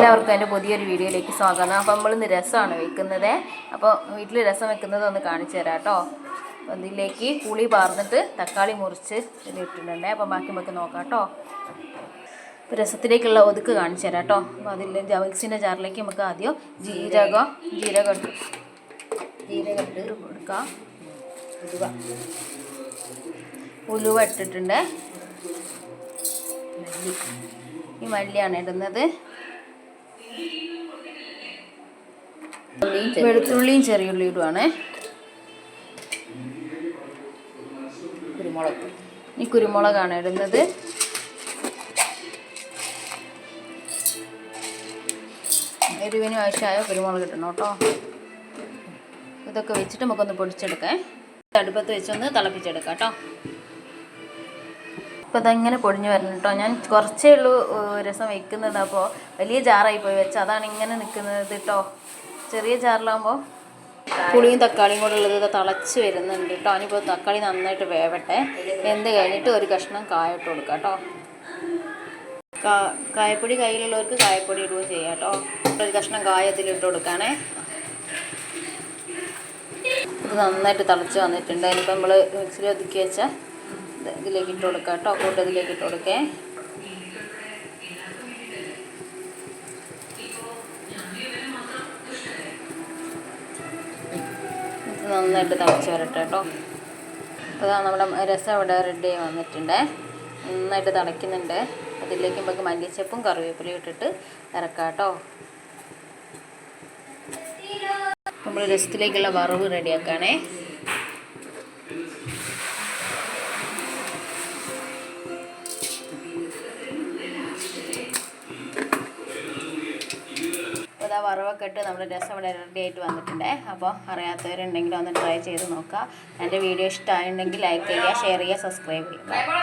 എല്ലാവർക്കും എൻ്റെ പുതിയൊരു വീഡിയോയിലേക്ക് സ്വാഗതം. അപ്പോൾ നമ്മളിന്ന് രസമാണ് വെക്കുന്നത്. അപ്പോൾ വീട്ടിൽ രസം വെക്കുന്നത് ഒന്ന് കാണിച്ചു തരാം കേട്ടോ. അതിലേക്ക് പുളി പാർന്നിട്ട് തക്കാളി മുറിച്ച് ഇട്ടിട്ടുണ്ട്. അപ്പോൾ ബാക്കി നമുക്ക് നോക്കാം കേട്ടോ. ഇപ്പോൾ രസത്തിലേക്കുള്ള ഒതുക്ക് കാണിച്ചു തരാം കേട്ടോ. അപ്പോൾ അതിൽ മിക്സിൻ്റെ ജാറിലേക്ക് നമുക്ക് ആദ്യം ജീരകം ഇട്ട് കൊടുക്കാം. ഉലുവ ഇട്ടിട്ടുണ്ട്. ഈ മല്ലിയാണ് ഇടുന്നത്. വെളുത്തുള്ളിയും ചെറിയുള്ളി ഇടുവാണ്. ഈ കുരുമുളകാണ് ഇടുന്നത്. എരിവിന് ആവശ്യമായ കുരുമുളക് ഇടണം കേട്ടോ. ഇതൊക്കെ വെച്ചിട്ട് നമുക്കൊന്ന് പൊടിച്ചെടുക്കാം. അടുപ്പത്ത് വെച്ചൊന്ന് തിളപ്പിച്ചെടുക്കാം കേട്ടോ. ഇപ്പോൾ ഇതെങ്ങനെ പൊടിഞ്ഞ് വരണം കേട്ടോ. ഞാൻ കുറച്ചേ ഉള്ളൂ രസം വയ്ക്കുന്നത്. അപ്പോൾ വലിയ ജാറായി പോയി വെച്ചാൽ അതാണ് ഇങ്ങനെ നിൽക്കുന്നത് കേട്ടോ. ചെറിയ ജാറിലാകുമ്പോൾ പുളിയും തക്കാളിയും കൂടെ ഉള്ളത് തിളച്ച് വരുന്നുണ്ട് കേട്ടോ. അതിനിപ്പോൾ തക്കാളി നന്നായിട്ട് വേവട്ടെ. വെന്ത് കഴിഞ്ഞിട്ട് ഒരു കഷ്ണം കായ ഇട്ട് കൊടുക്കാം കേട്ടോ. കായപ്പൊടി കയ്യിലുള്ളവർക്ക് കായപ്പൊടി ഇടുകയും ചെയ്യാം കേട്ടോ. ഒരു കഷ്ണം കായ ഇതിലിട്ട് കൊടുക്കാനേ. ഇത് നന്നായിട്ട് തിളച്ച് വന്നിട്ടുണ്ട്. അതിനിപ്പോൾ നമ്മൾ മിക്സിയിൽ ഒതുക്കി വെച്ചാൽ ഇതിലേക്ക് ഇട്ട് കൊടുക്കാം കേട്ടോ. കൂട്ട് ഇതിലേക്ക് ഇട്ട് കൊടുക്കേ. ഇത് നന്നായിട്ട് തിളച്ച് വരട്ടെ കേട്ടോ. അപ്പോൾ നമ്മുടെ രസം ഇവിടെ റെഡി ആയി വന്നിട്ടുണ്ട്. നന്നായിട്ട് തിളയ്ക്കുന്നുണ്ട്. അതിലേക്ക് നമുക്ക് മല്ലിച്ചപ്പും കറിവേപ്പിലയും ഇട്ടിട്ട് ഇറക്കാം കേട്ടോ. നമ്മൾ രസത്തിലേക്കുള്ള വറവ് റെഡിയാക്കുകയാണേ. അപ്പോൾ വറവൊക്കെ ഇട്ട് നമ്മുടെ രസം ഇവിടെ റെഡി ആയിട്ട് വന്നിട്ടുണ്ട്. അപ്പോൾ അറിയാത്തവരുണ്ടെങ്കിൽ ഒന്ന് ട്രൈ ചെയ്ത് നോക്കുക. എൻ്റെ വീഡിയോ ഇഷ്ടമായിട്ടുണ്ടെങ്കിൽ ലൈക്ക് ചെയ്യുക, ഷെയർ ചെയ്യുക, സബ്സ്ക്രൈബ് ചെയ്യുക.